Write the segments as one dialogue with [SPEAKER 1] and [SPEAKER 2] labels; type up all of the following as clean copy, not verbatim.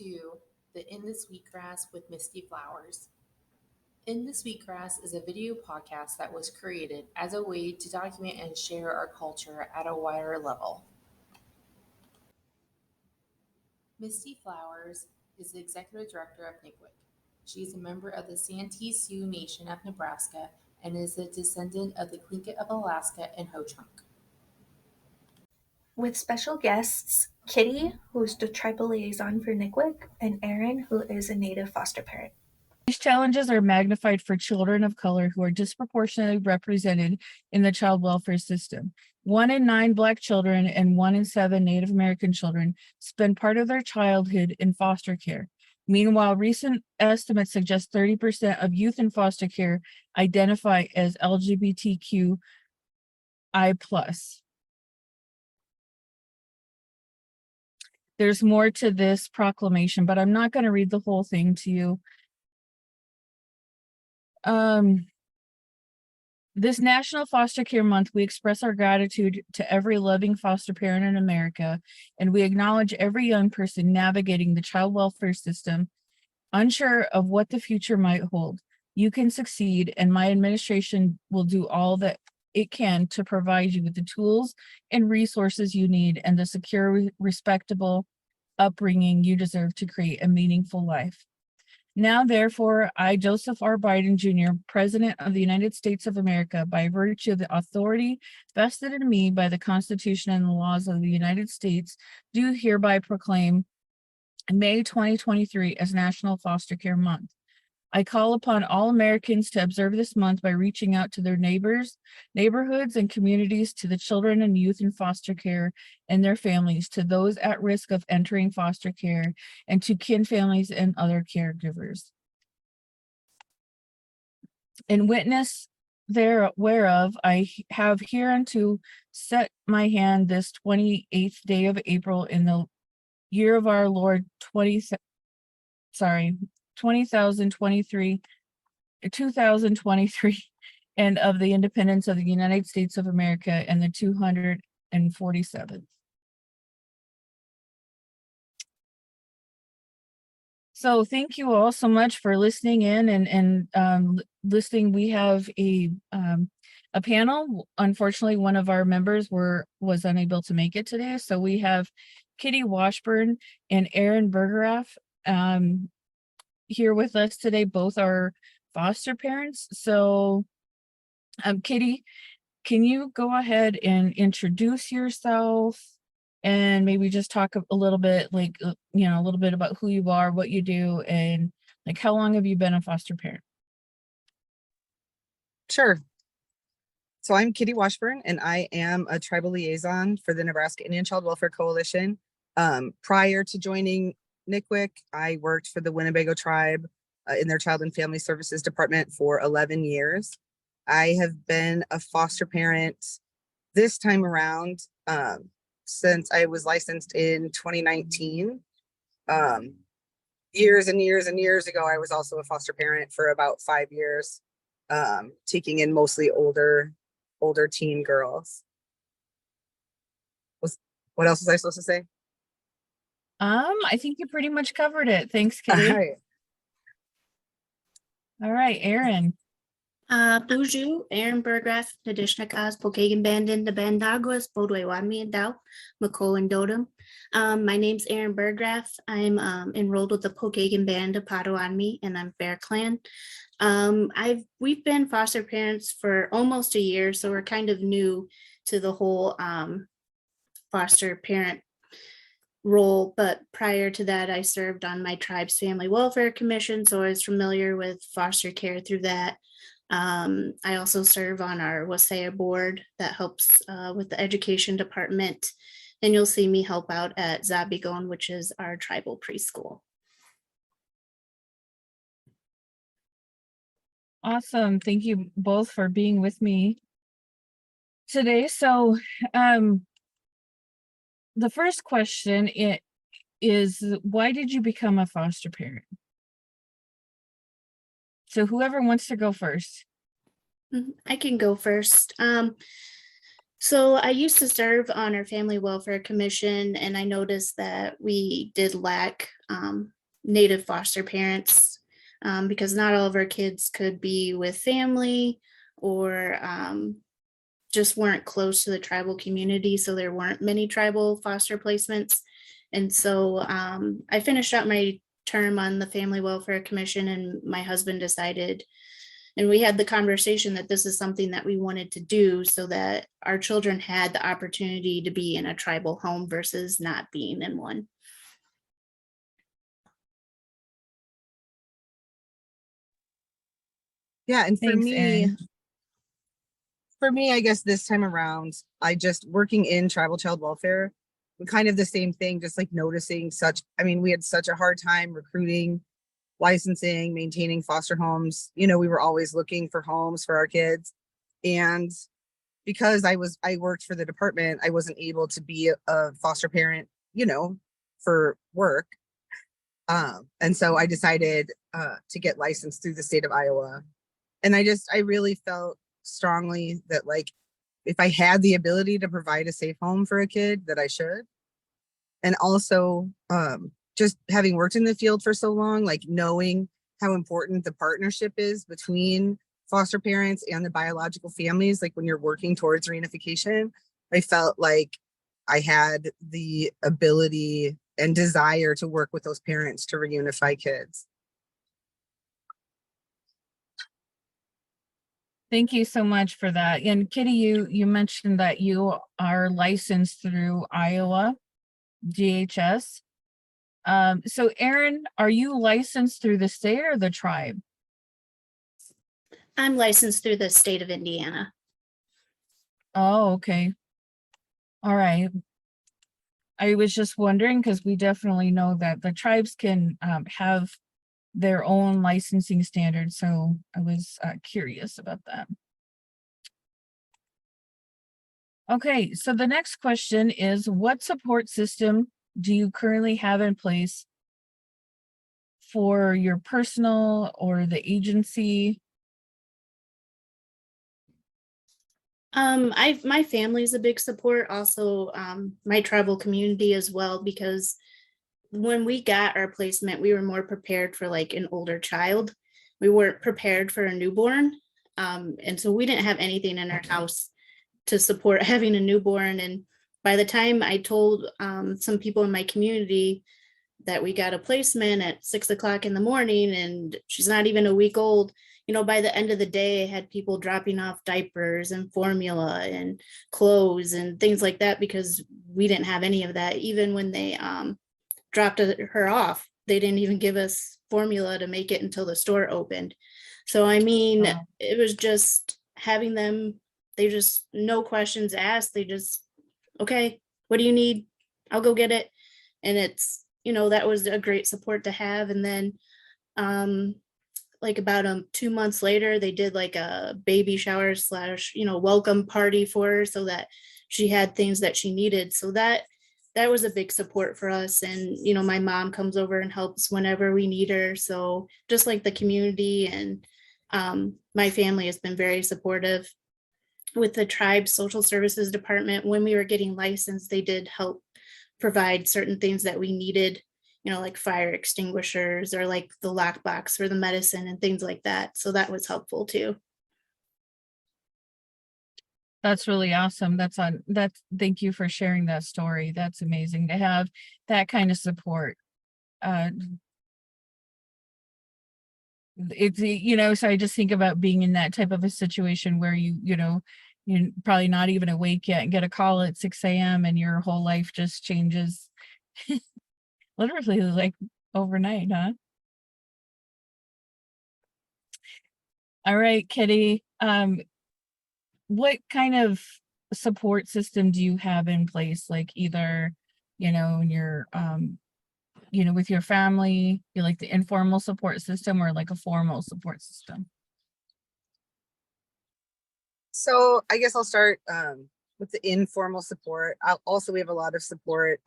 [SPEAKER 1] to the In the Sweetgrass with Misty Flowers. In the Sweetgrass is a video podcast that was created as a way to document and share our culture at a wider level. Misty Flowers is the executive director of NICWIC. She is a member of the Santee Sioux Nation of Nebraska and is a descendant of the Tlingit of Alaska and Ho-Chunk.
[SPEAKER 2] With special guests, Kitty, who's the tribal liaison for NICWIC, and Erin, who is a native foster parent.
[SPEAKER 3] These challenges are magnified for children of color who are disproportionately represented in the child welfare system. 1 in 9 Black children and 1 in 7 Native American children spend part of their childhood in foster care. Meanwhile, recent estimates suggest 30% of youth in foster care identify as LGBTQI+. There's more to this proclamation, but I'm not going to read the whole thing to you. This National Foster Care Month, we express our gratitude to every loving foster parent in America, and we acknowledge every young person navigating the child welfare system, unsure of what the future might hold. You can succeed, and my administration will do all that it can to provide you with the tools and resources you need and the secure, respectable upbringing you deserve to create a meaningful life. Now, therefore, I, Joseph R. Biden Jr., President of the United States of America, by virtue of the authority vested in me by the Constitution and the laws of the United States, do hereby proclaim May 2023 as National Foster Care Month. I call upon all Americans to observe this month by reaching out to their neighbors, neighborhoods, and communities, to the children and youth in foster care and their families, to those at risk of entering foster care, and to kin families and other caregivers. In witness whereof, I have hereunto set my hand this 28th day of April in the year of our Lord 2023, and of the independence of the United States of America and the 247th. So thank you all so much for listening in and listening. We have a panel. Unfortunately, one of our members was unable to make it today. So we have Kitty Washburn and Erin Buggraf here with us today. Both are foster parents. So Kitty, can you go ahead and introduce yourself and maybe just talk a little bit, like, a little bit about who you are, what you do, and like how long have you been a foster parent?
[SPEAKER 4] Sure. So I'm Kitty Washburn, and I am a tribal liaison for the Nebraska Indian Child Welfare Coalition. Prior to joining NICWIC, I worked for the Winnebago tribe in their Child and Family Services Department for 11 years. I have been a foster parent this time around since I was licensed in 2019. Years and years and years ago, I was also a foster parent for about 5 years, taking in mostly older teen girls. What else was I supposed to say?
[SPEAKER 3] I think you pretty much covered it. Thanks, Kitty. All right, Erin.
[SPEAKER 5] Bonjour, Erin Buggraf, Nadishnakas, Pokagan Bandin, the Bandaguas, Bodway Wadmi and Dow, McCall and Dodum. My name's Erin Buggraf. I'm enrolled with the Pokagan Band of Potawatomi, and I'm Bear Clan. We've been foster parents for almost a year, so we're kind of new to the whole foster parent role, but prior to that, I served on my tribe's Family Welfare Commission, so I was familiar with foster care through that. I also serve on our Wasaya board that helps with the education department, and you'll see me help out at Zabigon, which is our tribal preschool.
[SPEAKER 3] Awesome. Thank you both for being with me today. So the first question is, why did you become a foster parent? So whoever wants to go first.
[SPEAKER 5] I can go first. So I used to serve on our Family Welfare Commission, and I noticed that we did lack Native foster parents because not all of our kids could be with family or just weren't close to the tribal community. So there weren't many tribal foster placements. And so I finished out my term on the Family Welfare Commission, and my husband decided, and we had the conversation that this is something that we wanted to do so that our children had the opportunity to be in a tribal home versus not being in one.
[SPEAKER 4] Yeah, and
[SPEAKER 3] Thanks, Erin.
[SPEAKER 4] for me, I guess this time around, I just working in tribal child welfare, kind of the same thing, just like noticing we had such a hard time recruiting, licensing, maintaining foster homes. You know, we were always looking for homes for our kids. And because I worked for the department, I wasn't able to be a foster parent, for work. And so I decided to get licensed through the state of Iowa. And I really felt strongly that, like, if I had the ability to provide a safe home for a kid, that I should. And also just having worked in the field for so long, like knowing how important the partnership is between foster parents and the biological families, like when you're working towards reunification, I felt like I had the ability and desire to work with those parents to reunify kids.
[SPEAKER 3] Thank you so much for that. And Kitty, you mentioned that you are licensed through Iowa DHS. So Erin, are you licensed through the state or the tribe?
[SPEAKER 5] I'm licensed through the state of Indiana.
[SPEAKER 3] Oh, okay. All right. I was just wondering because we definitely know that the tribes can have their own licensing standards. So I was curious about that. Okay, so the next question is, what support system do you currently have in place for your personal or the agency?
[SPEAKER 5] My family's a big support, also my tribal community as well, because when we got our placement, we were more prepared for like an older child. We weren't prepared for a newborn. And so we didn't have anything in our house to support having a newborn. And by the time I told some people in my community that we got a placement at 6 o'clock in the morning and she's not even a week old, by the end of the day, I had people dropping off diapers and formula and clothes and things like that because we didn't have any of that. Even when they dropped her off, they didn't even give us formula to make it until the store opened. So,
[SPEAKER 3] Wow.
[SPEAKER 5] it was just having them, they just, no questions asked. They just, okay, what do you need? I'll go get it. And it's, that was a great support to have. And then, like about 2 months later, they did like a baby shower / welcome party for her so that she had things that she needed. So that was a big support for us. And, my mom comes over and helps whenever we need her. So just like the community and my family has been very supportive. With the tribe social services department, when we were getting licensed, they did help provide certain things that we needed, like fire extinguishers or like the lockbox for the medicine and things like that. So that was helpful too.
[SPEAKER 3] That's really awesome. Thank you for sharing that story. That's amazing to have that kind of support. So I just think about being in that type of a situation where you're probably not even awake yet and get a call at 6 a.m. and your whole life just changes literally like overnight, huh? All right, Kitty. What kind of support system do you have in place? Like either, in your with your family, you like the informal support system or like a formal support system?
[SPEAKER 4] So I guess I'll start with the informal support. We have a lot of support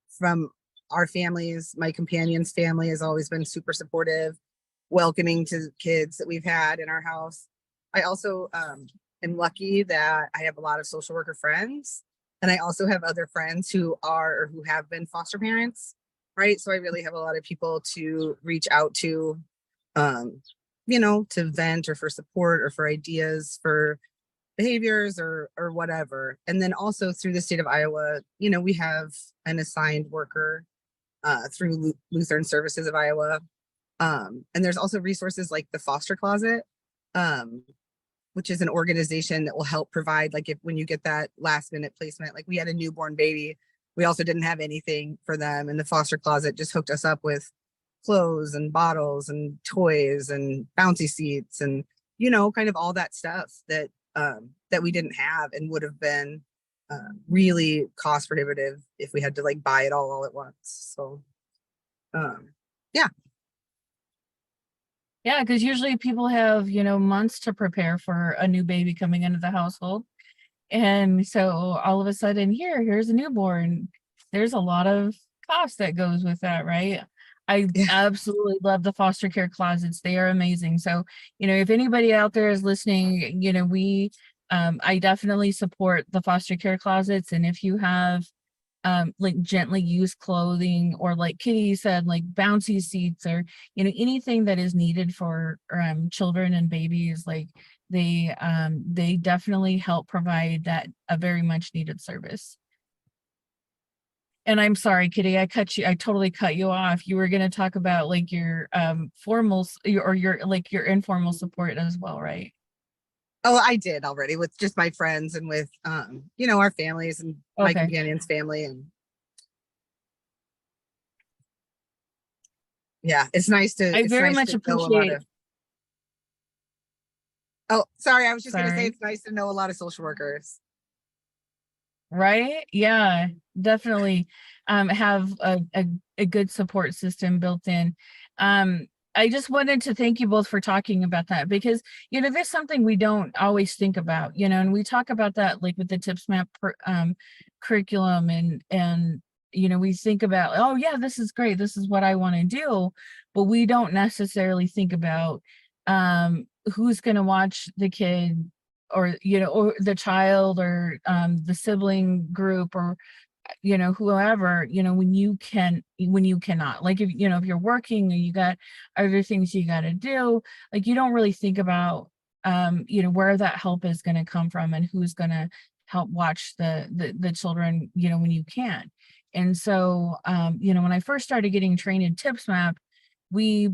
[SPEAKER 4] from our families. My companion's family has always been super supportive, welcoming to kids that we've had in our house. I also am lucky that I have a lot of social worker friends. And I also have other friends who are or who have been foster parents, right? So I really have a lot of people to reach out to, to vent or for support or for ideas for behaviors or whatever. And then also through the state of Iowa, we have an assigned worker through Lutheran Services of Iowa. And there's also resources like the Foster Closet, which is an organization that will help provide, like, if when you get that last minute placement, like we had a newborn baby, we also didn't have anything for them, and the Foster Closet just hooked us up with clothes and bottles and toys and bouncy seats and kind of all that stuff that that we didn't have and would have been really cost prohibitive if we had to like buy it all at once. So yeah.
[SPEAKER 3] Yeah, because usually people have, months to prepare for a new baby coming into the household. And so all of a sudden, here's a newborn. There's a lot of cost that goes with that, right? I
[SPEAKER 4] Yeah.
[SPEAKER 3] absolutely love the foster care closets. They are amazing. So, if anybody out there is listening, I definitely support the foster care closets. And if you have like gently used clothing, or like Kitty said, like bouncy seats, or anything that is needed for children and babies, like they definitely help provide that a very much needed service. And I'm sorry, Kitty, I totally cut you off. You were going to talk about like your formal or your informal support as well, right?
[SPEAKER 4] Oh, I did already with just my friends and with our families and my
[SPEAKER 3] Okay.
[SPEAKER 4] companion's family. And yeah, it's nice to
[SPEAKER 3] I very much
[SPEAKER 4] know a lot
[SPEAKER 3] appreciate.
[SPEAKER 4] of. Oh, sorry, I was just gonna say
[SPEAKER 3] Sorry.
[SPEAKER 4] it's nice to know a lot of social workers.
[SPEAKER 3] Right? Yeah, definitely have a good support system built in. I just wanted to thank you both for talking about that, because there's something we don't always think about, and we talk about that like with the tips map curriculum, and we think about, oh yeah, this is great, this is what I want to do, but we don't necessarily think about who's going to watch the kid, or or the child, or the sibling group, or whoever, when you cannot, like, if you're working, or you got other things you got to do, like you don't really think about where that help is going to come from, and who's going to help watch the children, when you can. And so when I first started getting trained in tips map, we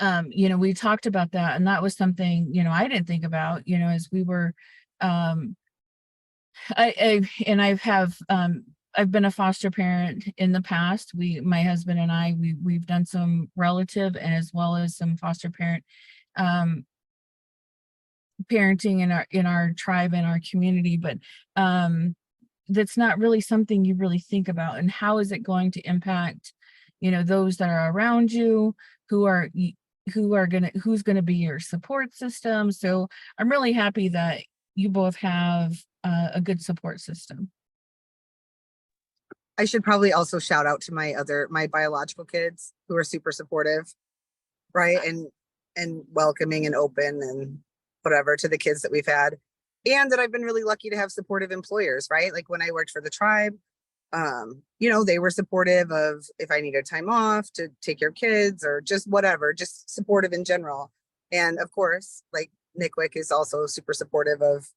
[SPEAKER 3] we talked about that, and that was something I didn't think about, as we were I've been a foster parent in the past. My husband and I, we've done some relative, and as well as some foster parent um parenting in our tribe and our community, but that's not really something you really think about. And how is it going to impact those that are around you, who's gonna be your support system? So I'm really happy that you both have a good support system.
[SPEAKER 4] I should probably also shout out to my biological kids who are super supportive, right? And welcoming and open and whatever to the kids that we've had. And that I've been really lucky to have supportive employers, right? Like when I worked for the tribe, they were supportive of if I needed time off to take care of kids or just whatever, just supportive in general. And of course, like NICWIC is also super supportive of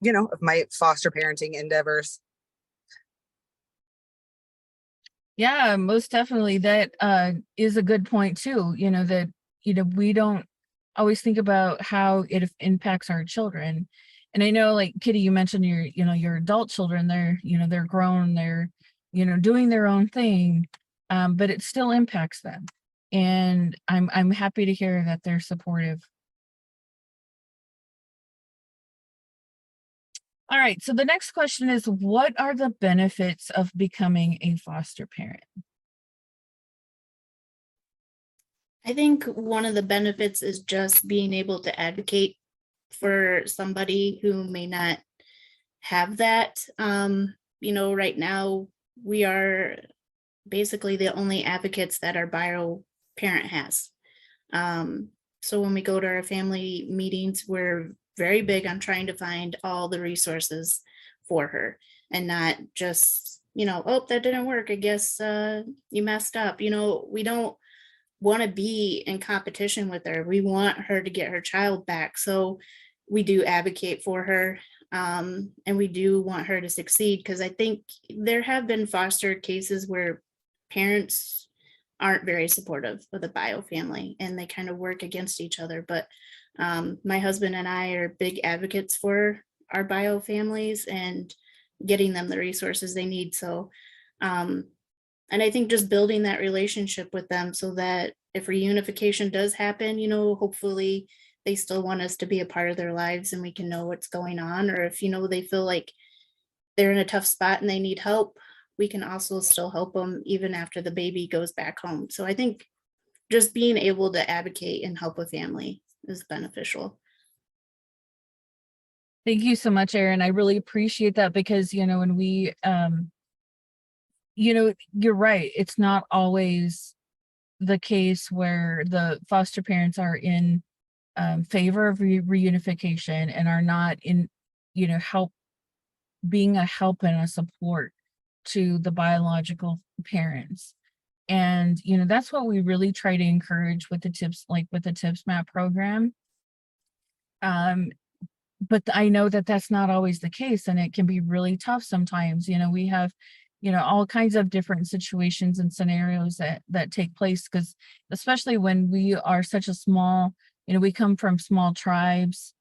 [SPEAKER 4] of my foster parenting endeavors.
[SPEAKER 3] Yeah, most definitely. That is a good point too. That we don't always think about how it impacts our children. And I know, like Kitty, you mentioned your adult children. They're grown. They're doing their own thing, but it still impacts them. And I'm happy to hear that they're supportive. All right. So the next question is, what are the benefits of becoming a foster parent?
[SPEAKER 5] I think one of the benefits is just being able to advocate for somebody who may not have that. Right now we are basically the only advocates that our bio parent has. So when we go to our family meetings, we're very big on trying to find all the resources for her and not just, oh, that didn't work. I guess you messed up. We don't want to be in competition with her. We want her to get her child back. So we do advocate for her. And we do want her to succeed, because I think there have been foster cases where parents aren't very supportive of the bio family and they kind of work against each other. But my husband and I are big advocates for our bio families and getting them the resources they need. So, and I think just building that relationship with them so that if reunification does happen, hopefully they still want us to be a part of their lives and we can know what's going on. Or if, they feel like they're in a tough spot and they need help, we can also still help them even after the baby goes back home. So I think just being able to advocate and help a family is beneficial.
[SPEAKER 3] Thank you so much, Erin. I really appreciate that, because, when we, you're right. It's not always the case where the foster parents are in favor of reunification and are not in, being a help and a support to the biological parents. And, that's what we really try to encourage with the tips, like with the tips map program. But I know that that's not always the case, and it can be really tough sometimes. We have, all kinds of different situations and scenarios that take place, because especially when we are such a small, we come from small tribes,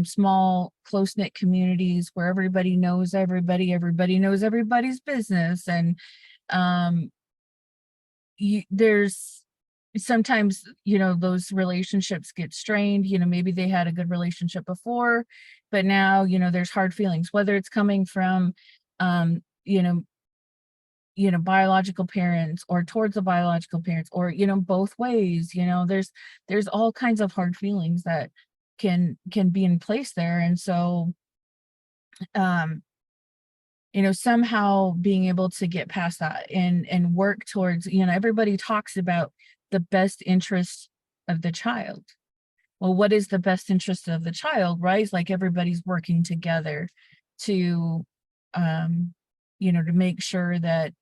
[SPEAKER 3] small close-knit communities where everybody knows everybody knows everybody's business. And there's sometimes, those relationships get strained. Maybe they had a good relationship before, but now, there's hard feelings, whether it's coming from, biological parents or towards the biological parents, or, both ways. There's all kinds of hard feelings that can be in place there. And so, somehow being able to get past that and work towards, everybody talks about the best interest of the child. Well, what is the best interest of the child, right? It's like everybody's working together to, to make sure that,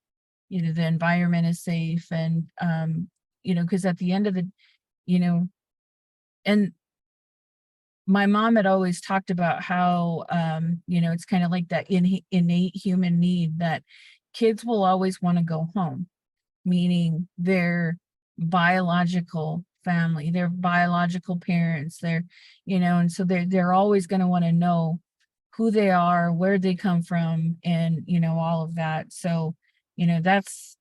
[SPEAKER 3] the environment is safe. And, because at the end of the, and my mom had always talked about how, it's kind of like that innate human need that kids will always want to go home, meaning their biological family, their biological parents, and so they're always going to want to know who they are, where they come from, and, all of that. So, that's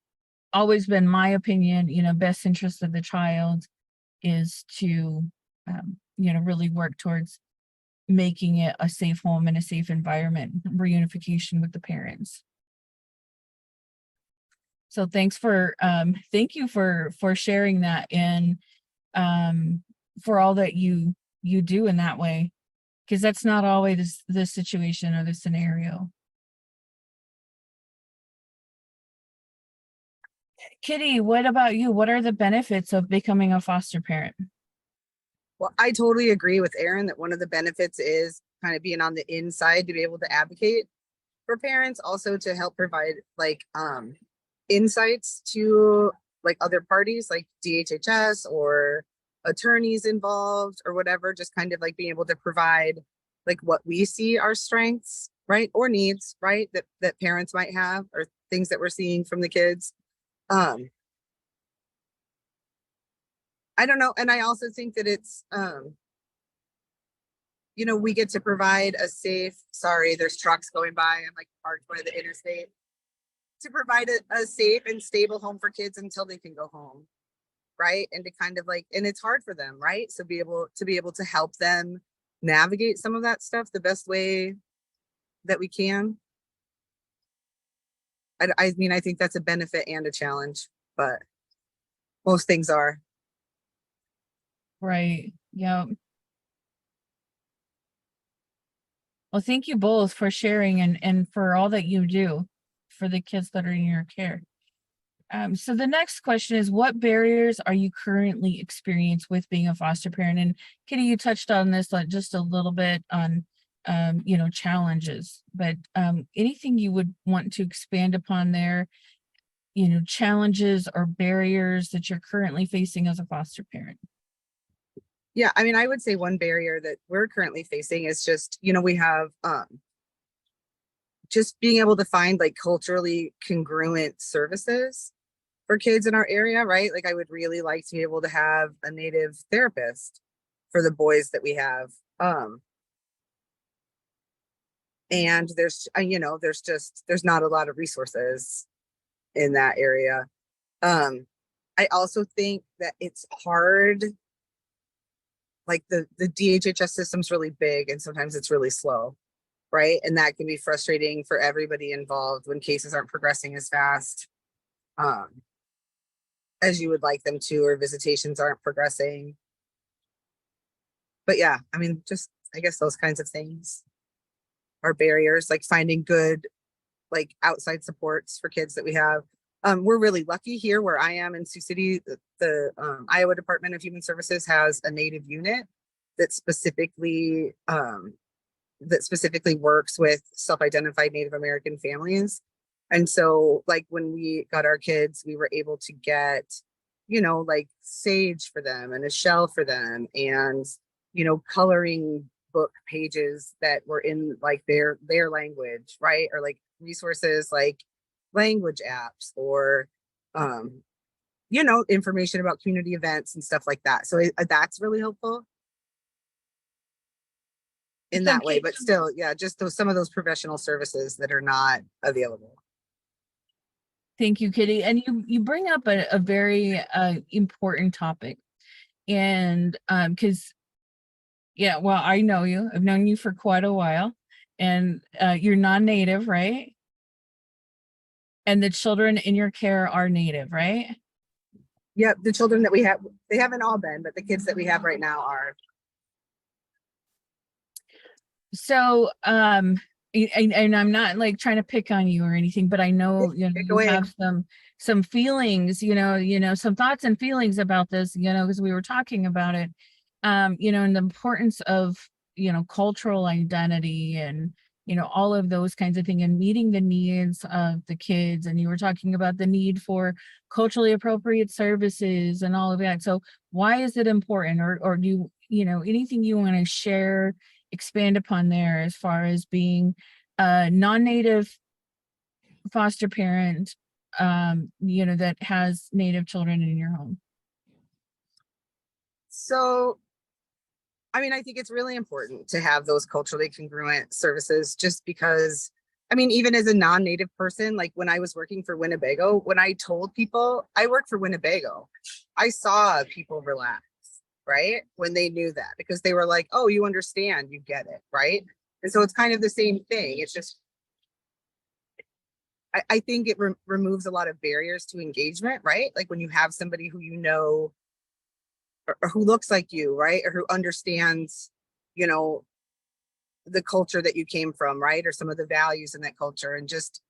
[SPEAKER 3] always been my opinion. Best interest of the child is to, really work towards making it a safe home and a safe environment, reunification with the parents. So thank you for sharing that, and for all that you do in that way, because that's not always the situation or the scenario. Kitty, what about you? What are the benefits of becoming a foster parent?
[SPEAKER 4] Well, I totally agree with Erin that one of the benefits is kind of being on the inside to be able to advocate for parents, also to help provide like insights to like other parties like DHHS or attorneys involved or whatever, just kind of like being able to provide like what we see our strengths, right, or needs, right, that parents might have, or things that we're seeing from the kids. I don't know. And I also think that it's, we get to provide a safe, sorry, there's trucks going by. I'm like parked by the interstate, to provide a safe and stable home for kids until they can go home. Right. And to kind of like, and it's hard for them. Right. So be able to help them navigate some of that stuff the best way that we can. I mean, I think that's a benefit and a challenge, but most things are.
[SPEAKER 3] Right. Yeah. Well, thank you both for sharing and for all that you do for the kids that are in your care. So the next question is, what barriers are you currently experiencing with being a foster parent? And Kitty, you touched on this like just a little bit on, challenges, but anything you would want to expand upon there, challenges or barriers that you're currently facing as a foster parent?
[SPEAKER 4] Yeah, I mean, I would say one barrier that we're currently facing is just, we have just being able to find like culturally congruent services for kids in our area, right? Like I would really like to be able to have a Native therapist for the boys that we have. And there's, there's not a lot of resources in that area. I also think that it's hard, like the DHHS system's really big and sometimes it's really slow, right? And that can be frustrating for everybody involved when cases aren't progressing as fast as you would like them to, or visitations aren't progressing. But yeah, I mean, just, I guess those kinds of things are barriers, like finding good, like outside supports for kids that we have. We're really lucky here where I am in Sioux City. The Iowa Department of Human Services has a Native unit that specifically works with self-identified Native American families. And so like when we got our kids, we were able to get, like sage for them and a shell for them, and, coloring book pages that were in like their language, right? Or like resources like language apps, or information about community events and stuff like that. So that's really helpful in that way. But still, yeah, just some of those professional services that are not available.
[SPEAKER 3] Thank you, Kitty. And you bring up a very important topic. And because yeah, well, I know you. I've known you for quite a while, and you're non-native, right? And the children in your care are native, right?
[SPEAKER 4] Yep, the children that we have, they haven't all been, but the kids that we have right now are.
[SPEAKER 3] So, and I'm not like trying to pick on you or anything, but I know you have some feelings, some thoughts and feelings about this, because we were talking about it, and the importance of cultural identity and all of those kinds of things, and meeting the needs of the kids. And you were talking about the need for culturally appropriate services and all of that. So why is it important, or do anything you want to share, expand upon there as far as being a non-native foster parent, that has native children in your home?
[SPEAKER 4] So, I mean, I think it's really important to have those culturally congruent services, just because, I mean, even as a non-native person, like when I was working for Winnebago, when I told people I work for Winnebago, I saw people relax, right? When they knew that, because they were like, oh, you understand, you get it, right? And so it's kind of the same thing. It's just, I think it removes a lot of barriers to engagement, right? Like when you have somebody who or who looks like you, right? Or who understands, the culture that you came from, right? Or some of the values in that culture. And just,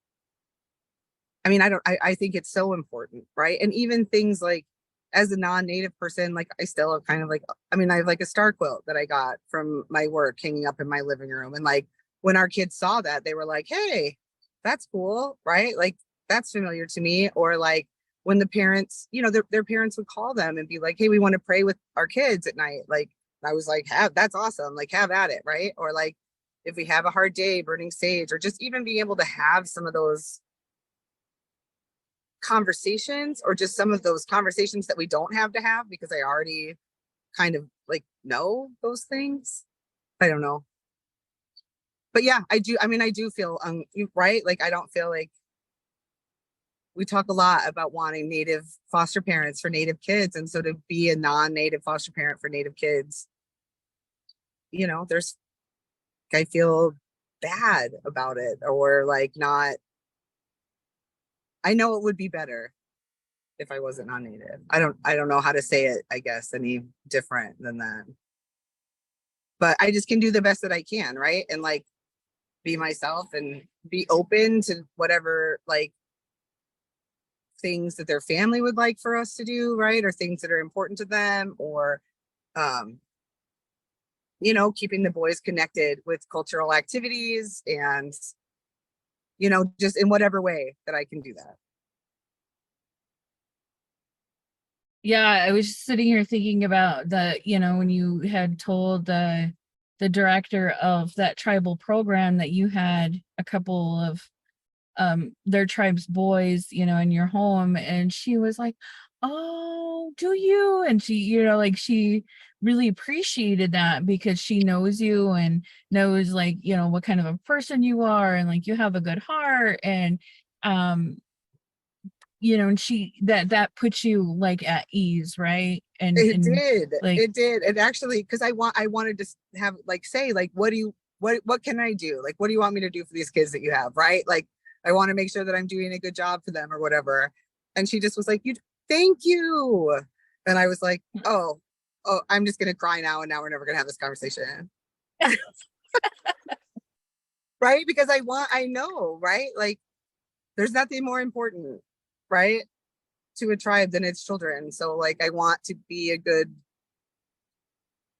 [SPEAKER 4] I mean, I think it's so important, right? And even things like, as a non-native person, like I still have kind of like, I mean, I have like a star quilt that I got from my work hanging up in my living room. And like, when our kids saw that, they were like, hey, that's cool, right? Like, that's familiar to me. Or like, when the parents, their parents would call them and be like, hey, we want to pray with our kids at night. Like, I was like, that's awesome. Like, have at it, right? Or like, if we have a hard day, burning sage, or just even being able to have some of those conversations, or just some of those conversations that we don't have to have because I already kind of like know those things. I don't know. But yeah, I do feel, right? Like, I don't feel like, we talk a lot about wanting native foster parents for native kids. And so to be a non-native foster parent for native kids, I feel bad about it, or like not, I know it would be better if I wasn't non-native. I don't know how to say it, I guess, any different than that. But I just can do the best that I can, right? And like be myself and be open to whatever like things that their family would like for us to do, right? Or things that are important to them, or, you know, keeping the boys connected with cultural activities and, you know, just in whatever way that I can do that.
[SPEAKER 3] Yeah, I was just sitting here thinking about the, you know, when you had told the director of that tribal program that you had a couple of their tribe's boys, you know, in your home, and she was like, "Oh, do you?" And she, you know, like she really appreciated that because she knows you and knows, like, you know, what kind of a person you are, and like you have a good heart, and um you know, and she, that puts you like at ease, right?
[SPEAKER 4] It
[SPEAKER 3] And
[SPEAKER 4] did.
[SPEAKER 3] like,
[SPEAKER 4] It did. It actually, because I wanted to have, like, say, like, what can I do? Like, what do you want me to do for these kids that you have, right? Like, I want to make sure that I'm doing a good job for them or whatever. And she just was like, thank you. And I was like, oh, I'm just gonna cry now, and now we're never gonna have this conversation. Right? Because I know, right? Like, there's nothing more important, right, to a tribe than its children. So, like, I want to be a good,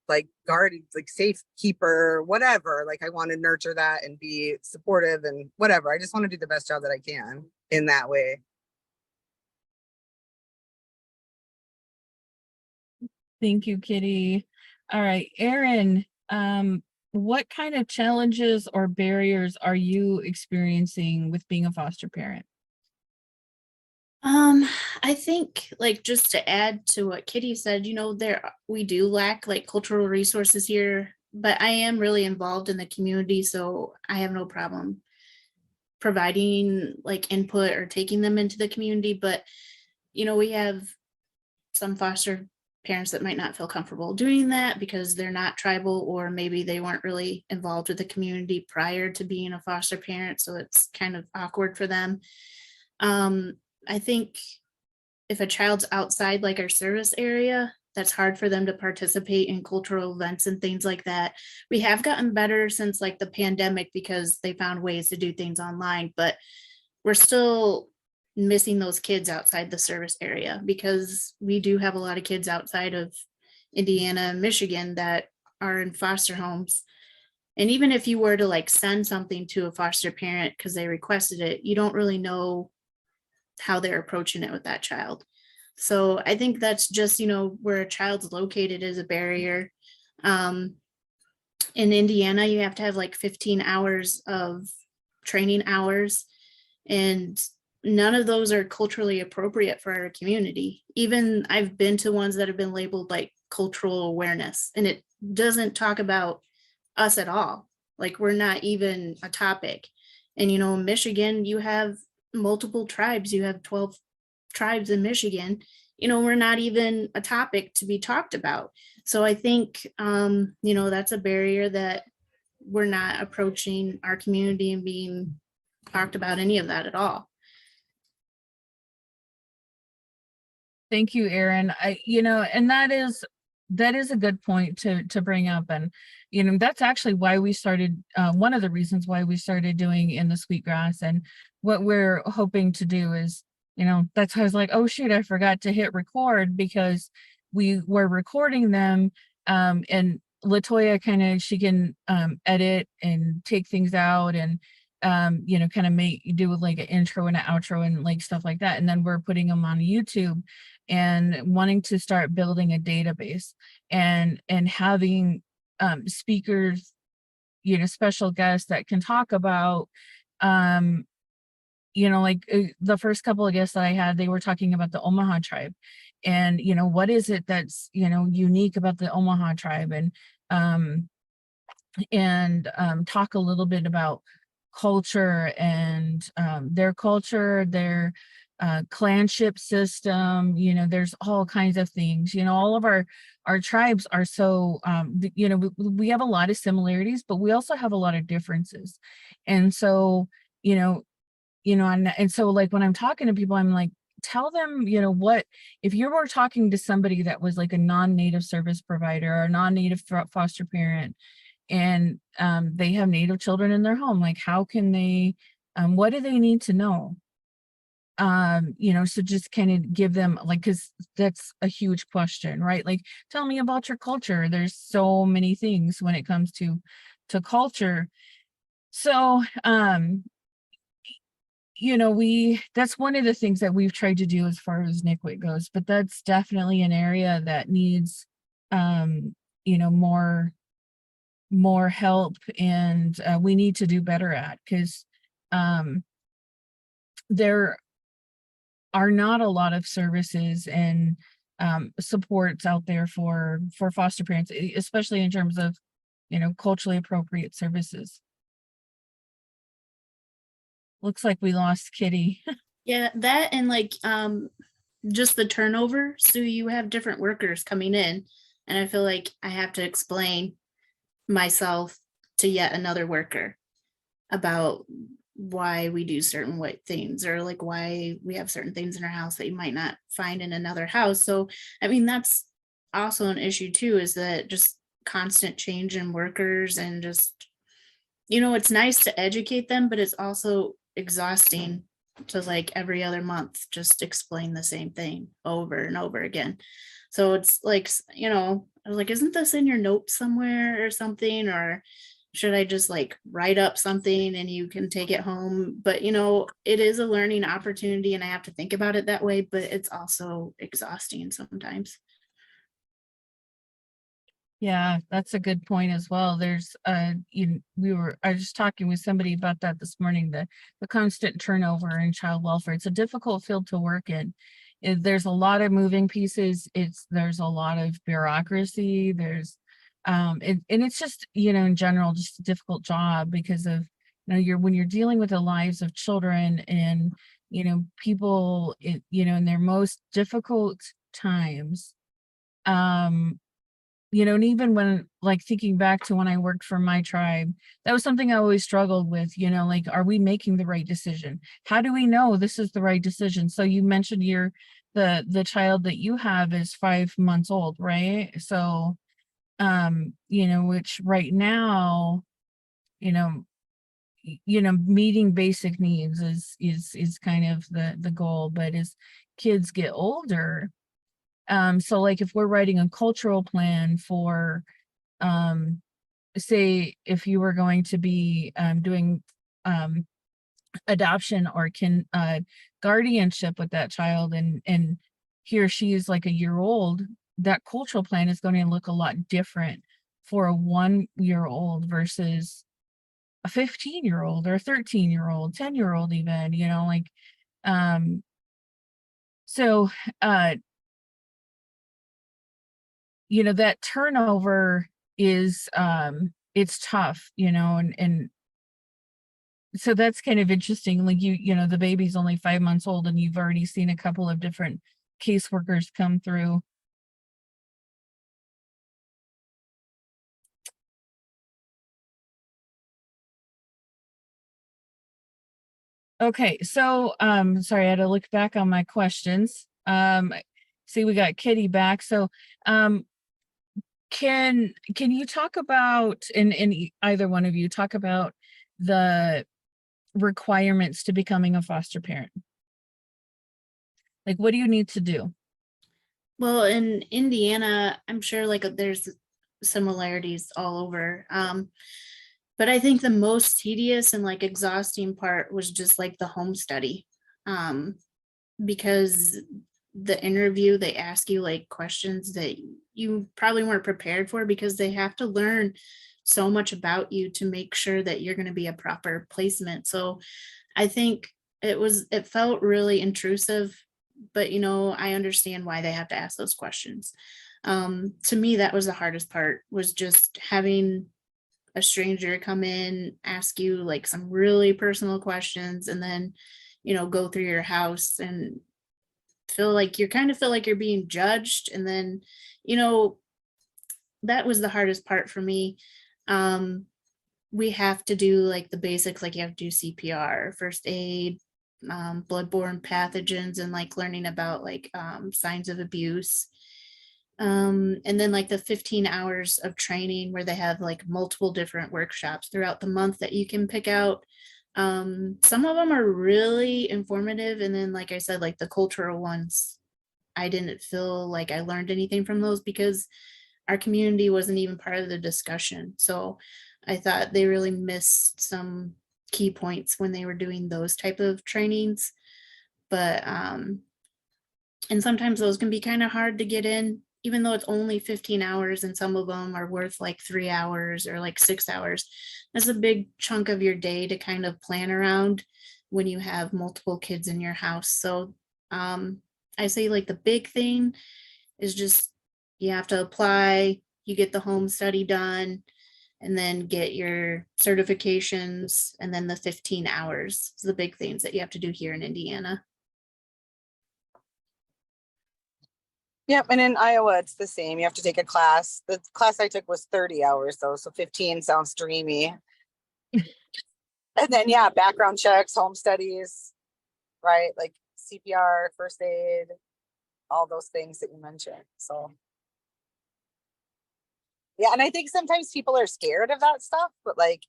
[SPEAKER 4] like, guardian, like, safe keeper, whatever. Like, I want to nurture that and be supportive and whatever. I just want to do the best job that I can in that way.
[SPEAKER 3] thank you, Kitty. All right, Erin, what kind of challenges or barriers are you experiencing with being a foster parent?
[SPEAKER 5] I think, like, just to add to what Kitty said, you know, we do lack like cultural resources here, but I am really involved in the community, so I have no problem providing like input or taking them into the community. But you know, we have some foster parents that might not feel comfortable doing that because they're not tribal, or maybe they weren't really involved with the community prior to being a foster parent, so it's kind of awkward for them. I think if a child's outside like our service area, that's hard for them to participate in cultural events and things like that. We have gotten better since like the pandemic because they found ways to do things online, but we're still missing those kids outside the service area, because we do have a lot of kids outside of Indiana and Michigan that are in foster homes. And even if you were to like send something to a foster parent because they requested it, you don't really know how they're approaching it with that child. So I think that's just, you know, where a child's located is a barrier. In Indiana, you have to have like 15 hours of training hours, and none of those are culturally appropriate for our community. Even I've been to ones that have been labeled like cultural awareness, and it doesn't talk about us at all. Like, we're not even a topic. And, you know, in Michigan, you have multiple tribes. You have 12 tribes in Michigan. You know, we're not even a topic to be talked about. So I think, you know, that's a barrier that we're not approaching our community and being talked about any of that at all.
[SPEAKER 3] Thank you, Erin. You know, and that is a good point to bring up. And, you know, that's actually why we started, one of the reasons why we started doing In the Sweetgrass. And what we're hoping to do is, you know, that's why I was like, oh shoot, I forgot to hit record, because we were recording them. And Latoya she can edit and take things out, and you know, kind of do like an intro and an outro and like stuff like that. And then we're putting them on YouTube, and wanting to start building a database, and having speakers, you know, special guests that can talk about, you know, like the first couple of guests that I had, they were talking about the Omaha tribe, and, you know, what is it that's, you know, unique about the Omaha tribe, um talk a little bit about culture, and their culture, their clanship system. You know, there's all kinds of things. You know, all of our tribes are so, you know, we have a lot of similarities, but we also have a lot of differences. And so, you know, and so, like, when I'm talking to people, I'm like, tell them, you know, what if you were talking to somebody that was like a non-native service provider or a non-native foster parent, and they have native children in their home, like, how can they, what do they need to know? so just kind of give them like, because that's a huge question, right? Like, tell me about your culture. There's so many things when it comes to culture. So that's one of the things that we've tried to do as far as NICWIC goes, but that's definitely an area that needs more help, and we need to do better at, because there are not a lot of services and supports out there for foster parents, especially in terms of culturally appropriate services. Looks like we lost Kitty.
[SPEAKER 5] Yeah, that and like just the turnover. So you have different workers coming in, and I feel like I have to explain myself to yet another worker about why we do certain things, or like why we have certain things in our house that you might not find in another house. So I mean, that's also an issue too, is that just constant change in workers, and just it's nice to educate them, but it's also exhausting to like every other month just explain the same thing over and over again. So it's like, I was like, isn't this in your notes somewhere or something? Or should I just like write up something and you can take it home? But it is a learning opportunity, and I have to think about it that way, but it's also exhausting sometimes.
[SPEAKER 3] Yeah, that's a good point as well. There's I was just talking with somebody about that this morning, the constant turnover in child welfare. It's a difficult field to work in. There's a lot of moving pieces. There's a lot of bureaucracy. There's and it's just, in general, just a difficult job, because of when you're dealing with the lives of children, and people in their most difficult times. And even when, like, thinking back to when I worked for my tribe, that was something I always struggled with, like, are we making the right decision? How do we know this is the right decision? So you mentioned the child that you have is 5 months old, right? So, which right now, you know, meeting basic needs is kind of the goal, but as kids get older, so like if we're writing a cultural plan for, say if you were going to be doing adoption or guardianship with that child, and he or she is like a year old, that cultural plan is going to look a lot different for a 1-year-old versus a 15-year-old or a 13-year-old, 10-year-old even, like, so that turnover is it's tough, and so that's kind of interesting. Like, the baby's only 5 months old and you've already seen a couple of different caseworkers come through. Okay, so sorry, I had to look back on my questions. See, we got Kitty back. So can you talk about, and either one of you talk about the requirements to becoming a foster parent? Like, what do you need to do?
[SPEAKER 5] Well, in Indiana, I'm sure like there's similarities all over. But I think the most tedious and like exhausting part was just like the home study. Because the interview, they ask you like questions that you probably weren't prepared for, because they have to learn so much about you to make sure that you're going to be a proper placement. So I think it felt really intrusive, but I understand why they have to ask those questions. To me, that was the hardest part, was just having a stranger come in, ask you like some really personal questions, and then go through your house and feel like you're being judged. And then that was the hardest part for me. We have to do like the basics, like you have to do CPR, first aid, bloodborne pathogens, and like learning about like signs of abuse. And then like the 15 hours of training where they have like multiple different workshops throughout the month that you can pick out. Some of them are really informative, and then like I said, like the cultural ones, I didn't feel like I learned anything from those because our community wasn't even part of the discussion. So I thought they really missed some key points when they were doing those type of trainings. But and sometimes those can be kind of hard to get in, even though it's only 15 hours, and some of them are worth like 3 hours or like 6 hours. That's a big chunk of your day to kind of plan around when you have multiple kids in your house. So I say like the big thing is just you have to apply, you get the home study done, and then get your certifications, and then the 15 hours is the big things that you have to do here in Indiana.
[SPEAKER 4] Yep, and in Iowa, it's the same. You have to take a class. The class I took was 30 hours though, so 15 sounds dreamy. And then, yeah, background checks, home studies, right? Like CPR, first aid, all those things that you mentioned. So, yeah, and I think sometimes people are scared of that stuff, but like,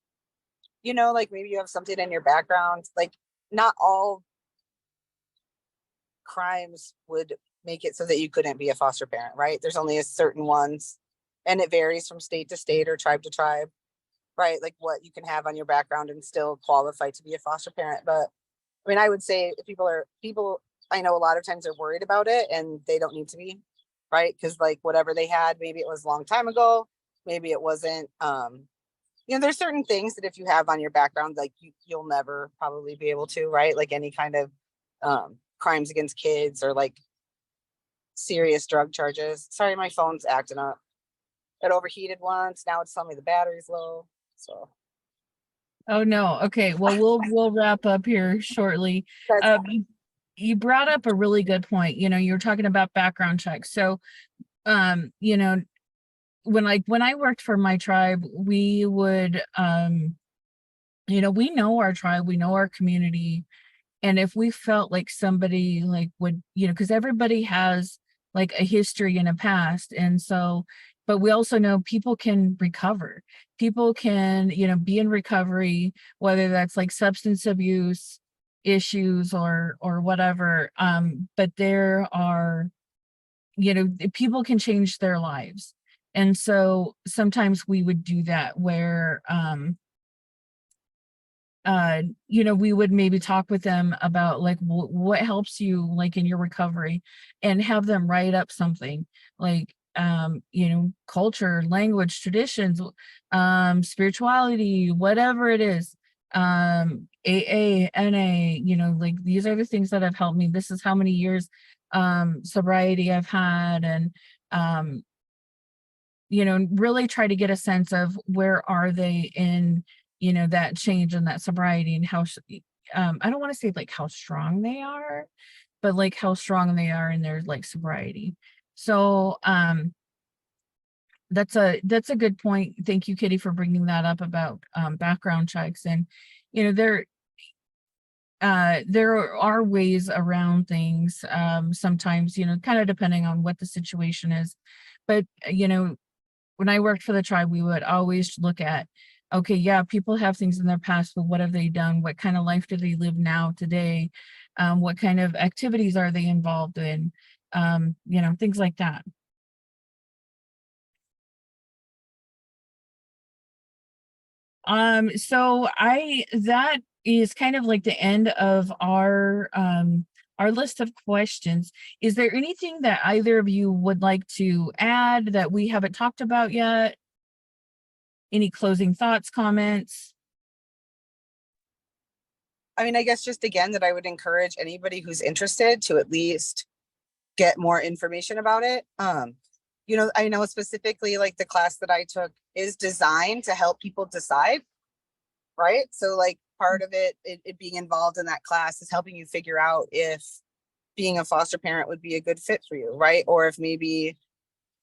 [SPEAKER 4] like maybe you have something in your background, like not all crimes would make it so that you couldn't be a foster parent, right? There's only a certain ones, and it varies from state to state or tribe to tribe, right? Like what you can have on your background and still qualify to be a foster parent. But I mean, I would say if people I know a lot of times are worried about it and they don't need to be, right? Because like whatever they had, maybe it was a long time ago, maybe it wasn't. There's certain things that if you have on your background, like you'll never probably be able to, right? Like any kind of crimes against kids or like serious drug charges. Sorry, my phone's acting up. It overheated once. Now it's telling me the battery's low. So.
[SPEAKER 3] Oh no. Okay. Well, we'll wrap up here shortly. You brought up a really good point. You were talking about background checks. So, when I worked for my tribe, we would, we know our tribe, we know our community, and if we felt like somebody like would, because everybody has like a history and a past, and so, but we also know people can recover. People can, be in recovery, whether that's like substance abuse issues or whatever. But there are, people can change their lives. And so sometimes we would do that where we would maybe talk with them about like what helps you like in your recovery, and have them write up something like culture, language, traditions, spirituality, whatever it is, AA, NA, like these are the things that have helped me. This is how many years sobriety I've had, and really try to get a sense of where are they in, that change and that sobriety, and how, I don't want to say like how strong they are, but like how strong they are in their like sobriety. So, that's a good point. Thank you, Kitty, for bringing that up about background checks. And, there are ways around things, sometimes, kind of depending on what the situation is. But, when I worked for the tribe, we would always look at, okay, yeah, people have things in their past, but what have they done? What kind of life do they live now today? What kind of activities are they involved in? Things like that. So that is kind of like the end of our list of questions. Is there anything that either of you would like to add that we haven't talked about yet? Any closing thoughts, comments?
[SPEAKER 4] I mean, I guess just again that I would encourage anybody who's interested to at least get more information about it. I know specifically like the class that I took is designed to help people decide, right? So like part of it being involved in that class is helping you figure out if being a foster parent would be a good fit for you, right? Or if maybe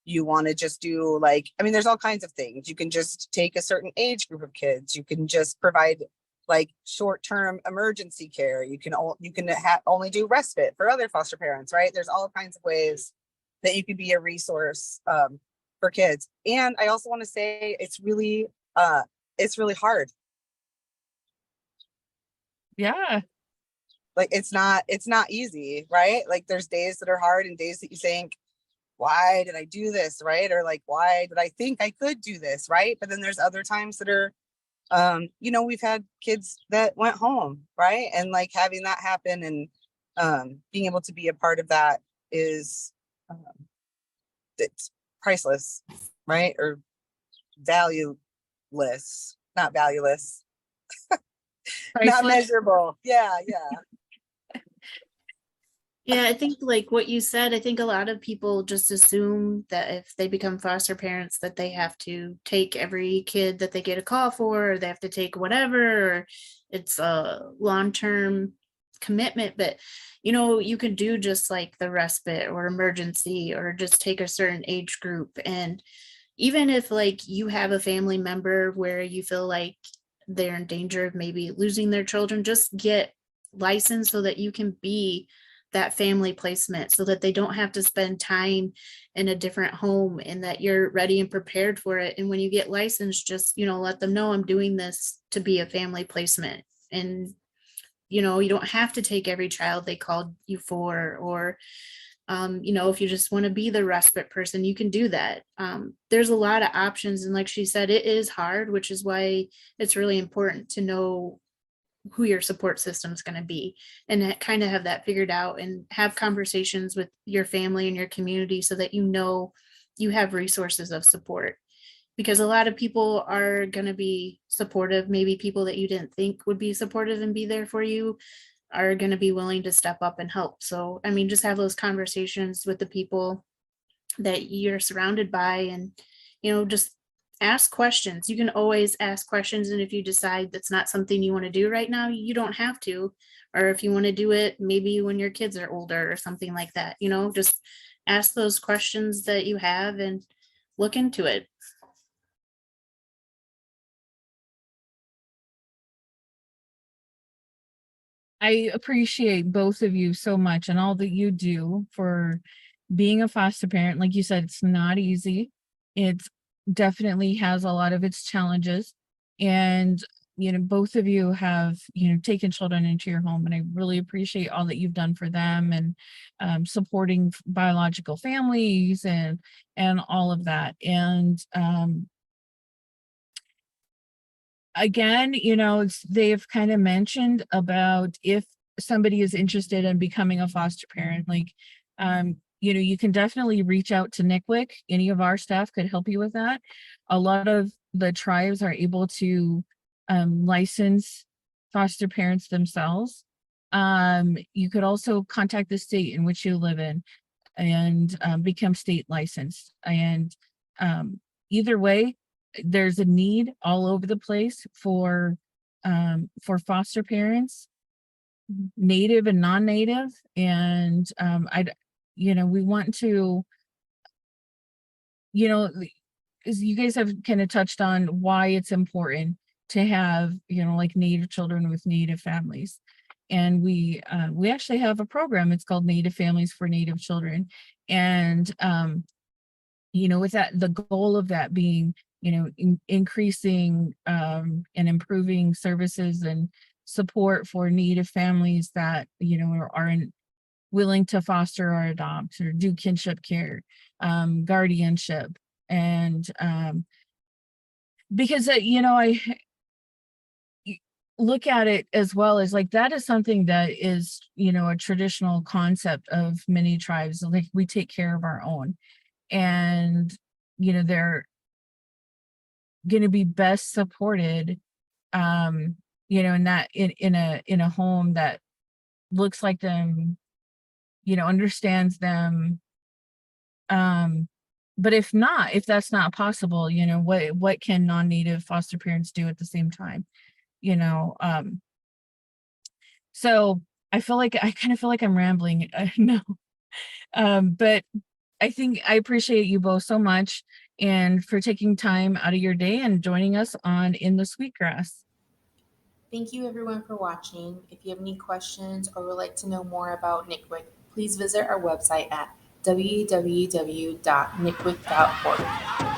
[SPEAKER 4] you want to just do like, I mean, there's all kinds of things. You can just take a certain age group of kids. You can just provide like short-term emergency care. You can only do respite for other foster parents, right? There's all kinds of ways that you could be a resource for kids. And I also want to say it's really hard.
[SPEAKER 3] Yeah.
[SPEAKER 4] Like it's not easy, right? Like there's days that are hard and days that you think, why did I do this, right? Or like, why did I think I could do this, right? But then there's other times that are, we've had kids that went home, right? And like having that happen and being able to be a part of that is, it's priceless, right? Or valueless, not valueless, not
[SPEAKER 3] Priceless.
[SPEAKER 4] measurable. Yeah.
[SPEAKER 5] Yeah, I think like what you said, I think a lot of people just assume that if they become foster parents that they have to take every kid that they get a call for, or they have to take whatever, or it's a long-term commitment. But you could do just like the respite or emergency, or just take a certain age group. And even if like you have a family member where you feel like they're in danger of maybe losing their children, just get licensed so that you can be that family placement, so that they don't have to spend time in a different home, and that you're ready and prepared for it. And when you get licensed, just let them know, I'm doing this to be a family placement. And you don't have to take every child they called you for, or if you just want to be the respite person, you can do that. There's a lot of options, and like she said, it is hard, which is why it's really important to know who your support system is going to be, and kind of have that figured out, and have conversations with your family and your community so that you have resources of support. Because a lot of people are going to be supportive. Maybe people that you didn't think would be supportive and be there for you are going to be willing to step up and help. So, I mean, just have those conversations with the people that you're surrounded by, and just ask questions. You can always ask questions, and if you decide that's not something you want to do right now, you don't have to. Or if you want to do it maybe when your kids are older or something like that, just ask those questions that you have and look into it.
[SPEAKER 3] I appreciate both of you so much and all that you do for being a foster parent. Like you said, it's not easy. It definitely has a lot of its challenges. And, both of you have, taken children into your home. And I really appreciate all that you've done for them, and supporting biological families and all of that. And again, they've kind of mentioned about if somebody is interested in becoming a foster parent, like, you can definitely reach out to NICWIC. Any of our staff could help you with that. A lot of the tribes are able to license foster parents themselves. You could also contact the state in which you live in and become state licensed. And either way, there's a need all over the place for foster parents, native and non-native. And we want to, as you guys have kind of touched on why it's important to have, like native children with native families. And we actually have a program. It's called Native Families for Native Children. And with that, the goal of that being, increasing and improving services and support for Native families that, are willing to foster or adopt or do kinship care, guardianship. And because, I look at it as well as like that is something that is, a traditional concept of many tribes. Like we take care of our own. And they're going to be best supported in that in a home that looks like them, understands them. But if that's not possible, what can non-native foster parents do at the same time? So I kind of feel like I'm rambling. No. But I appreciate you both so much, and for taking time out of your day and joining us on In the Sweetgrass.
[SPEAKER 1] Thank you everyone for watching. If you have any questions or would like to know more about NICWIC, please visit our website at www.nickwick.org.